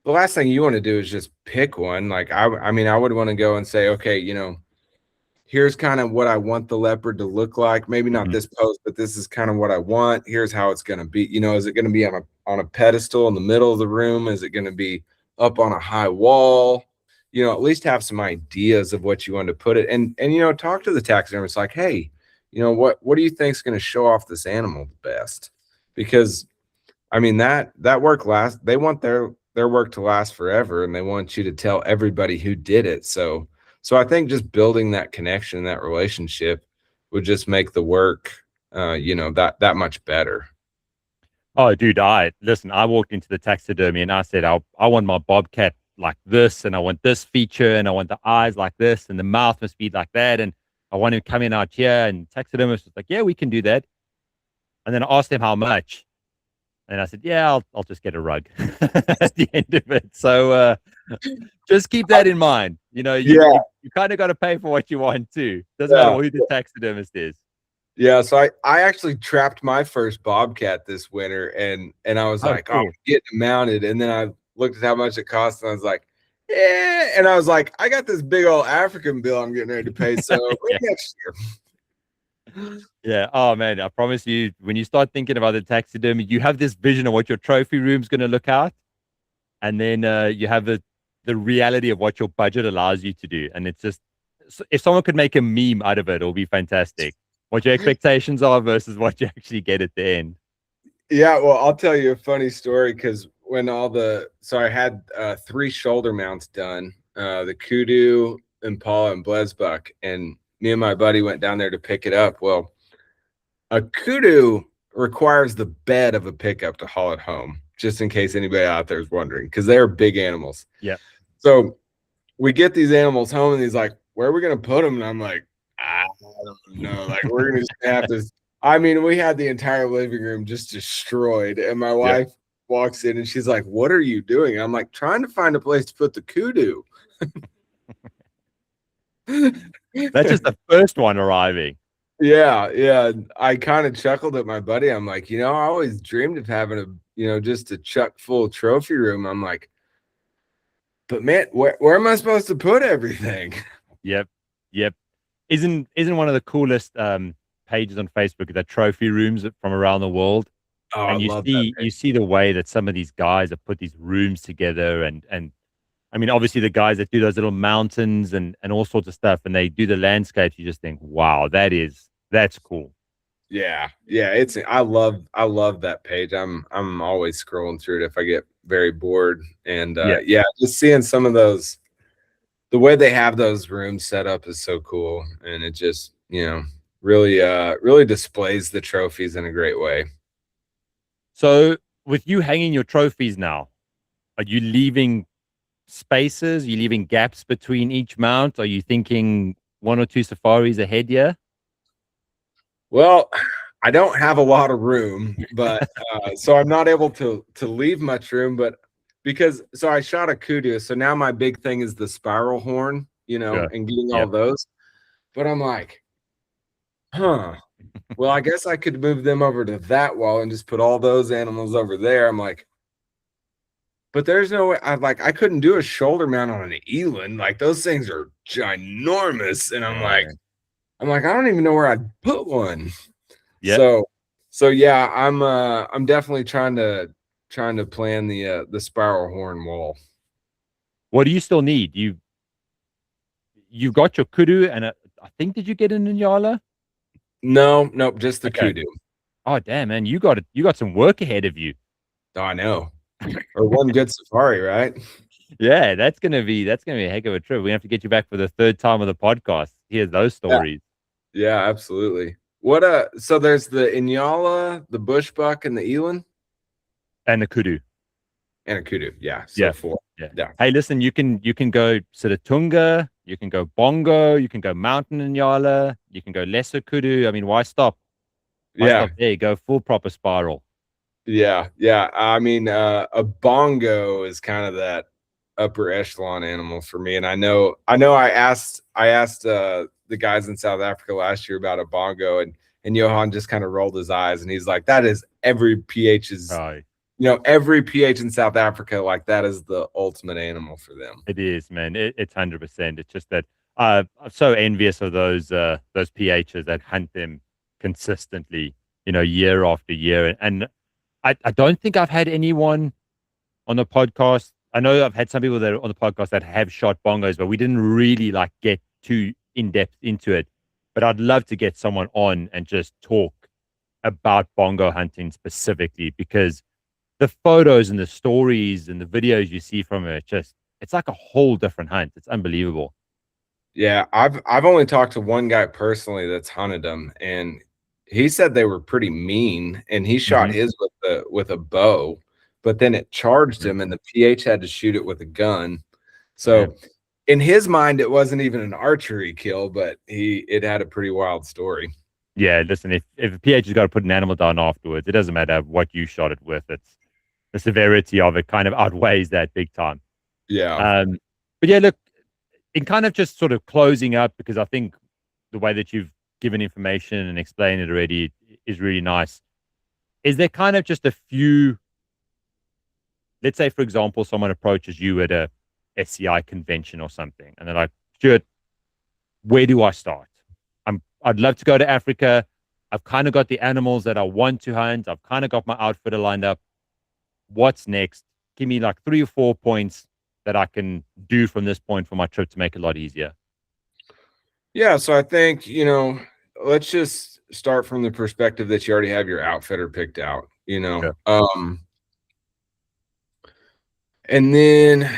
the last thing you wanna do is just pick one. Like, I mean, I would wanna go and say, "Okay, here's kind of what I want the leopard to look like. Maybe not Mhm. this pose, but this is kind of what I want. Here's how it's going to be. Is it going to be on a pedestal in the middle of the room? Is it going to be up on a high wall? At least have some ideas of what you want to put it. And talk to the taxidermist like, hey, what do you think is going to show off this animal the best? Because I mean that work lasts. They want their work to last forever, and they want you to tell everybody who did it. So I think just building that connection, that relationship, would just make the work, that much better. Oh, dude, I walked into the taxidermy and I said, I want my bobcat like this, and I want this feature, and I want the eyes like this, and the mouth must be like that, and I want him coming out here. And taxidermist was like, yeah, we can do that. And then I asked him how much, and I said, yeah, I'll just get a rug at the end of it. So just keep that in mind. Yeah, You kind of got to pay for what you want too. Doesn't matter yeah. who the taxidermist is. Yeah, so I actually trapped my first bobcat this winter, and I was Oh, like, "Oh, I'm cool. getting it mounted," and then I looked at how much it cost, and I was like, "Yeah," and I was like, "I got this big old African bill I'm getting ready to pay, so Yeah. maybe next year." Yeah. Oh man, I promise you, when you start thinking about the taxidermy, you have this vision of what your trophy room's going to look out, and then you have the reality of what your budget allows you to do, and it's just, if someone could make a meme out of it, it'll be fantastic. What your expectations are versus what you actually get at the end. Yeah, well, I'll tell you a funny story because so I had 3 shoulder mounts done, the Kudu, Impala, and Blesbuck, and me and my buddy went down there to pick it up. Well, a Kudu requires the bed of a pickup to haul it home, just in case anybody out there is wondering, because they're big animals. Yeah. So we get these animals home, and he's like, "Where are we gonna put them?" And I'm like, "I don't know. Like, we're gonna just have to." I mean, we had the entire living room just destroyed, and my Yeah. wife walks in and she's like, "What are you doing?" And I'm like, "Trying to find a place to put the Kudu." That's just the first one arriving. Yeah, yeah. I kind of chuckled at my buddy. I'm like, I always dreamed of having just a chuck full trophy room. I'm like, but man, where am I supposed to put everything? Yep. Yep. Isn't one of the coolest pages on Facebook the trophy rooms from around the world? Oh, I And love that page. you see the way that some of these guys have put these rooms together, and I mean, obviously the guys that do those little mountains and all sorts of stuff, and they do the landscapes, you just think, wow, that's cool. Yeah, yeah, I love that page. I'm always scrolling through it if I get very bored. And Yeah. yeah, just seeing some of those, the way they have those rooms set up is so cool. And it just, really displays the trophies in a great way. So with you hanging your trophies now, are you leaving spaces? Are you leaving gaps between each mount? Are you thinking one or two safaris ahead, yeah? Well, I don't have a lot of room, but so I'm not able to leave much room. But because so I shot a kudu, so now my big thing is the spiral horn, Sure. and getting all Yep. those. But I'm like, huh. Well, I guess I could move them over to that wall and just put all those animals over there. I'm like, but there's no way. I couldn't do a shoulder mount on an eland. Like those things are ginormous, and Yeah. I'm like, I don't even know where I'd put one. Yep. So yeah, I'm definitely trying to plan the spiral horn wall. What do you still need? You got your kudu, and I think, did you get an Inyala? No, nope, just the Okay. kudu. Oh damn, man, you got it. You got some work ahead of you. Oh, I know. Or one good safari, right? Yeah, that's gonna be a heck of a trip. We have to get you back for the third time of the podcast. Hear those Yeah, stories. yeah, absolutely. What so there's the Inyala, the bushbuck, and the eland, And the kudu. and a kudu. Yeah, so Yeah. four. Yeah. Yeah. Hey, listen, you can go Sitatunga, you can go Bongo, you can go Mountain Inyala, you can go Lesser Kudu. I mean, why stop? Why Yeah. stop there? Go full proper spiral. Yeah. Yeah. I mean, a bongo is kind of that upper echelon animal for me. And I asked the guys in South Africa last year about a bongo, and Johan just kind of rolled his eyes, and he's like, that is every PH's, Oh, every PH in South Africa, like that is the ultimate animal for them. it is, man. It's 100%. It's just that I'm so envious of those PHs that hunt them consistently, year after year. And I don't think I've had anyone on the podcast. I know I've had some people that are on the podcast that have shot bongos, but we didn't really like get too in depth into it. But I'd love to get someone on and just talk about bongo hunting specifically, because the photos and the stories and the videos you see from it, it's like a whole different hunt. It's unbelievable. Yeah, I've only talked to one guy personally that's hunted them, and he said they were pretty mean, and he shot Hmm. his with a bow, but then it charged him, and the PH had to shoot it with a gun. Damn. So in his mind, it wasn't even an archery kill, but it had a pretty wild story. Yeah, listen, if a PH has got to put an animal down afterwards, it doesn't matter what you shot it with. It's the severity of it kind of outweighs that big time. Yeah. Um, but yeah, look, in kind of just sort of closing up, because I think the way that you've given information and explained it already is really nice. Is there kind of just a few, let's say, for example, someone approaches you at a SCI convention or something, and they're like, Stuart, where do I start? I'd love to go to Africa. I've kind of got the animals that I want to hunt. I've kind of got my outfitter lined up. What's next? Give me like 3 or 4 points that I can do from this point for my trip to make it a lot easier. Yeah, so I think, let's just start from the perspective that you already have your outfitter picked out, Sure. And then,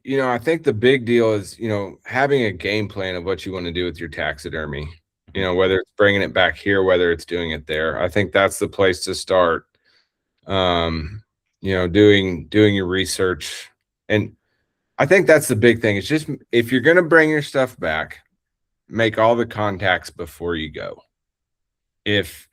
I think the big deal is, having a game plan of what you want to do with your taxidermy, whether it's bringing it back here, whether it's doing it there. I think that's the place to start. Doing your research. And I think that's the big thing. It's just, if you're going to bring your stuff back, make all the contacts before you go. If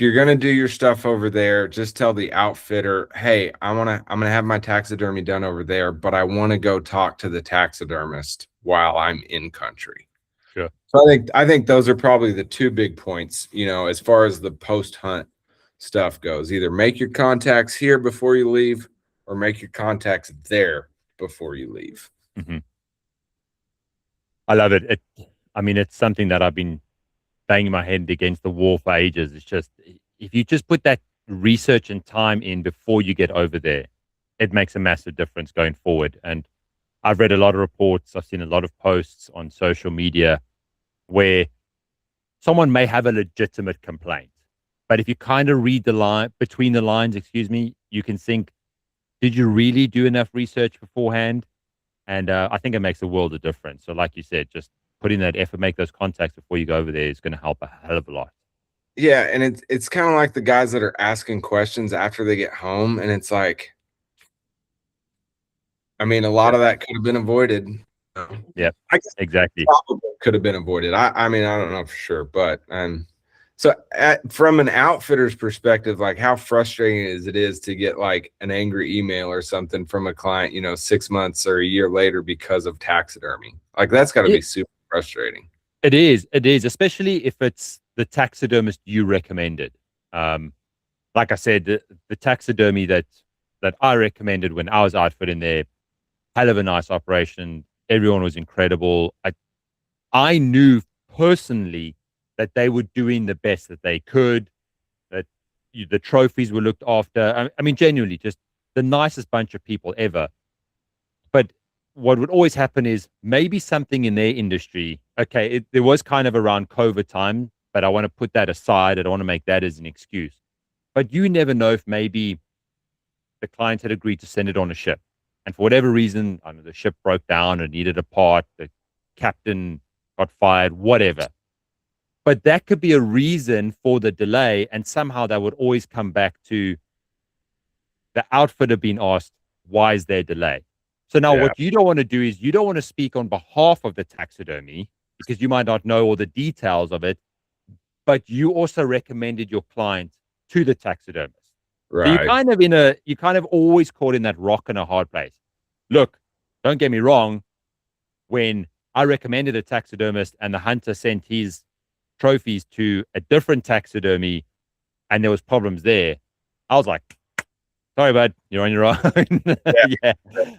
you're gonna do your stuff over there, just tell the outfitter, hey, I'm gonna have my taxidermy done over there, but I want to go talk to the taxidermist while I'm in country. Sure. So I think those are probably the two big points, as far as the post hunt stuff goes. Either make your contacts here before you leave, or make your contacts there before you leave. Mm-hmm. I love it. I mean, it's something that I've been banging my head against the wall for ages. It's just, if you just put that research and time in before you get over there, it makes a massive difference going forward. And I've read a lot of reports, I've seen a lot of posts on social media where someone may have a legitimate complaint, but if you kind of read the line between the lines, you can think, did you really do enough research beforehand? And I think it makes a world of difference. So like you said, just put in that effort, make those contacts before you go over there is going to help a hell of a lot. Yeah, and it's kind of like the guys that are asking questions after they get home, and it's like, I mean, a lot of that could have been avoided. Yeah, I guess exactly. probably could have been avoided. I mean, I don't know for sure, but so from an outfitter's perspective, like how frustrating it is to get like an angry email or something from a client, 6 months or a year later because of taxidermy. Like that's got to be super frustrating. It is, especially if it's the taxidermist you recommended. Like I said, the taxidermy that I recommended when I was outfitting there, hell of a nice operation. Everyone was incredible. I knew personally that they were doing the best that they could, that the trophies were looked after. I mean, genuinely, just the nicest bunch of people ever. But what would always happen is maybe something in their industry, okay, there was kind of around COVID time, but I want to put that aside. I don't want to make that as an excuse. But you never know if maybe the client had agreed to send it on a ship. And for whatever reason, I don't know, the ship broke down and needed a part, the captain got fired, whatever. But that could be a reason for the delay. And somehow that would always come back to the outfitter being asked, why is there delay? So now what you don't want to do is you don't want to speak on behalf of the taxidermy because you might not know all the details of it, but you also recommended your client to the taxidermist. Right. So you kind of always caught in that rock and a hard place. Look, don't get me wrong. When I recommended a taxidermist and the hunter sent his trophies to a different taxidermy and there was problems there, I was like, sorry, bud, you're on your own. Yeah,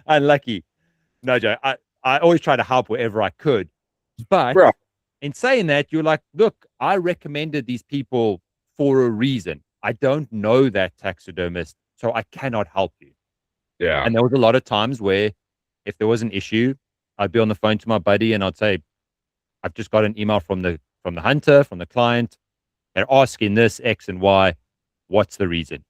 unlucky. No, Joe, I always try to help wherever I could. But in saying that, you're like, look, I recommended these people for a reason. I don't know that taxidermist, so I cannot help you. Yeah. And there was a lot of times where if there was an issue, I'd be on the phone to my buddy and I'd say, I've just got an email from the hunter, from the client. They're asking this X and Y. What's the reason?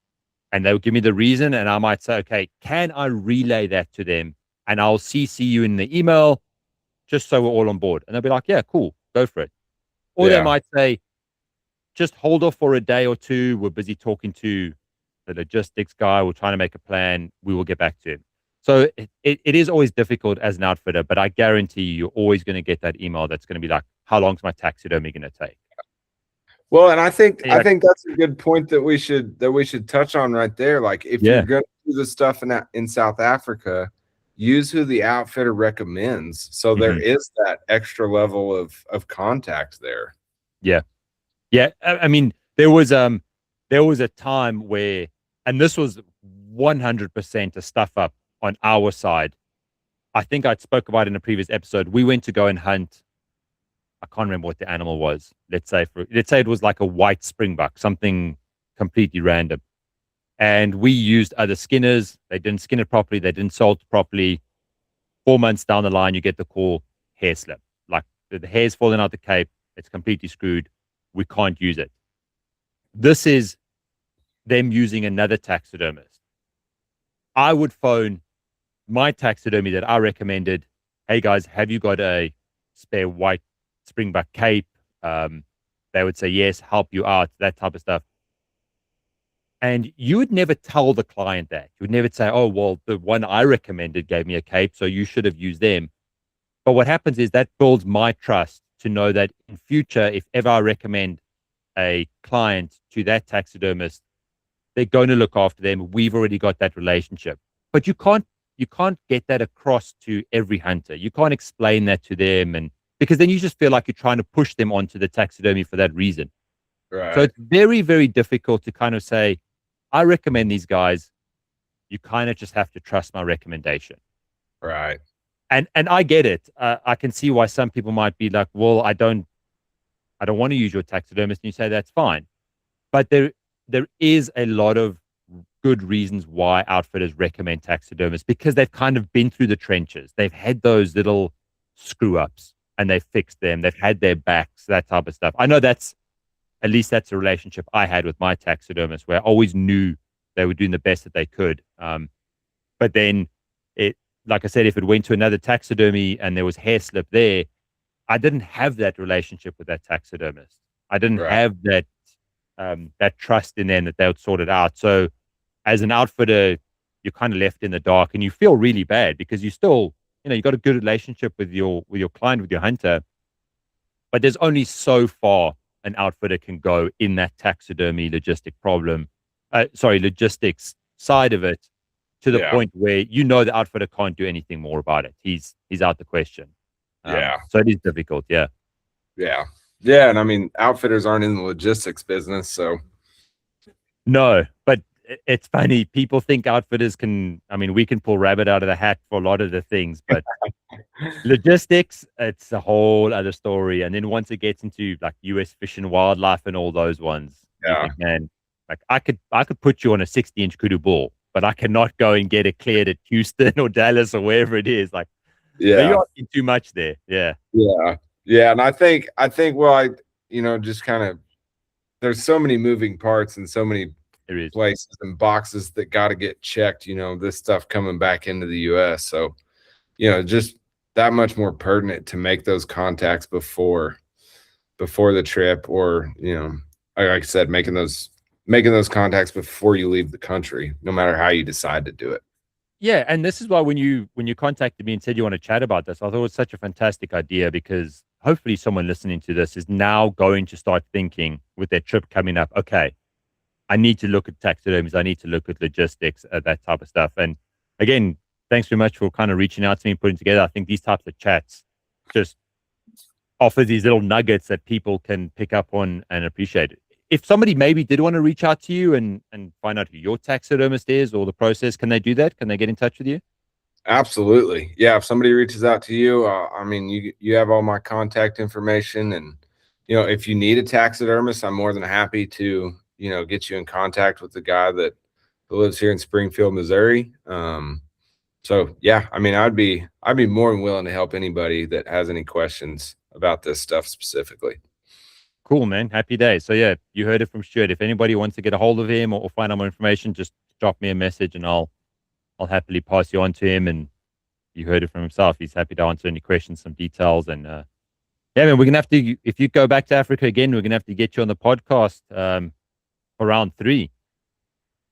And they would give me the reason, and I might say, okay, can I relay that to them? And I'll CC you in the email just so we're all on board. And they'll be like, yeah, cool, go for it. Or they might say, just hold off for a day or two. We're busy talking to the logistics guy. We're trying to make a plan. We will get back to him. So it is always difficult as an outfitter, but I guarantee you're always going to get that email that's going to be like, how long is my taxidermy going to take? Well, and I think that's a good point that we should touch on right there. Like if you're going to do the stuff in South Africa, use who the outfitter recommends. So there is that extra level of contact there. Yeah. Yeah. I mean, there was a time where, and this was 100% a stuff up on our side. I think I spoke about it in a previous episode. We went to go and hunt. I can't remember what the animal was. Let's say it was like a white springbuck, something completely random. And we used other skinners. They didn't skin it properly. They didn't salt properly. 4 months down the line, you get the call, hair slip. Like the hair's falling out the cape. It's completely screwed. We can't use it. This is them using another taxidermist. I would phone my taxidermy that I recommended. Hey guys, have you got a spare white springbuck cape? They would say yes, help you out, that type of stuff. And you would never tell the client that. You would never say, oh, well, the one I recommended gave me a cape, so you should have used them. But what happens is that builds my trust to know that in future, if ever I recommend a client to that taxidermist, they're going to look after them. We've already got that relationship. But you can't get that across to every hunter. You can't explain that to them, and because then you just feel like you're trying to push them onto the taxidermy for that reason. Right. So it's very, very difficult to kind of say, I recommend these guys. You kind of just have to trust my recommendation. Right. And I get it. I can see why some people might be like, well, I don't want to use your taxidermist. And you say that's fine. But there is a lot of good reasons why outfitters recommend taxidermists, because they've kind of been through the trenches. They've had those little screw ups and they've fixed them. They've had their backs, that type of stuff. I know at least that's a relationship I had with my taxidermist, where I always knew they were doing the best that they could. But then like I said, if it went to another taxidermy and there was hair slip there, I didn't have that relationship with that taxidermist. I didn't have that trust in them that they would sort it out. So as an outfitter, you're kind of left in the dark and you feel really bad because you still you got a good relationship with your client, with your hunter, but there's only so far an outfitter can go in that taxidermy logistics side of it, to the point where the outfitter can't do anything more about it. He's out the question. So it is difficult. Yeah. And I mean, outfitters aren't in the logistics business, so. No, but it's funny. People think outfitters we can pull rabbit out of the hat for a lot of the things, but logistics, it's a whole other story. And then once it gets into like US Fish and Wildlife and all those ones, you think, man, like I could put you on a 60-inch kudu bull, but I cannot go and get it cleared at Houston or Dallas or wherever it is. Like, you're asking too much there. Yeah. And I think, well, just kind of, there's so many moving parts and so many places and boxes that got to get checked, this stuff coming back into the US. So, just that much more pertinent to make those contacts before the trip, or, like I said, making those contacts before you leave the country, no matter how you decide to do it. Yeah, and this is why when you contacted me and said you want to chat about this, I thought it was such a fantastic idea, because hopefully someone listening to this is now going to start thinking with their trip coming up, okay, I need to look at taxidermies, I need to look at logistics, that type of stuff. And again, thanks very much for kind of reaching out to me and putting together. I think these types of chats just offer these little nuggets that people can pick up on and appreciate it. If somebody maybe did want to reach out to you and find out who your taxidermist is or the process, can they do that? Can they get in touch with you? Absolutely. Yeah. If somebody reaches out to you, you have all my contact information, and, if you need a taxidermist, I'm more than happy to, get you in contact with the guy that lives here in Springfield, Missouri. So yeah, I'd be more than willing to help anybody that has any questions about this stuff specifically. Cool, man. Happy days. So yeah, you heard it from Stuart. If anybody wants to get a hold of him or find out more information, just drop me a message and I'll happily pass you on to him. And you heard it from himself. He's happy to answer any questions, some details. And yeah, man, we're gonna have to, if you go back to Africa again, we're gonna have to get you on the podcast for round 3.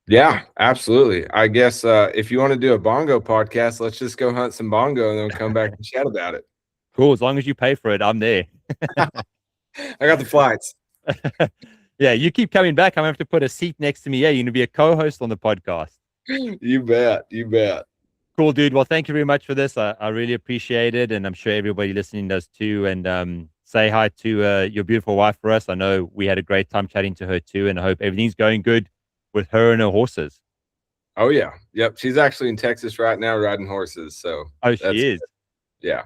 Yeah, absolutely. I guess if you want to do a bongo podcast, let's just go hunt some bongo and then we'll come back and chat about it. Cool. As long as you pay for it, I'm there. I got the flights. Yeah, you keep coming back. I'm gonna have to put a seat next to me. Yeah, you're gonna be a co-host on the podcast. You bet. Cool, dude. Well, thank you very much for this. I really appreciate it, and I'm sure everybody listening does too. And say hi to your beautiful wife for us. I know we had a great time chatting to her too, and I hope everything's going good with her and her horses. Oh yeah, yep. She's actually in Texas right now riding horses. So she is. Yeah.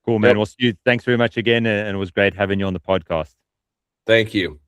Cool, man. Yep. Well, Stu, thanks very much again, and it was great having you on the podcast. Thank you.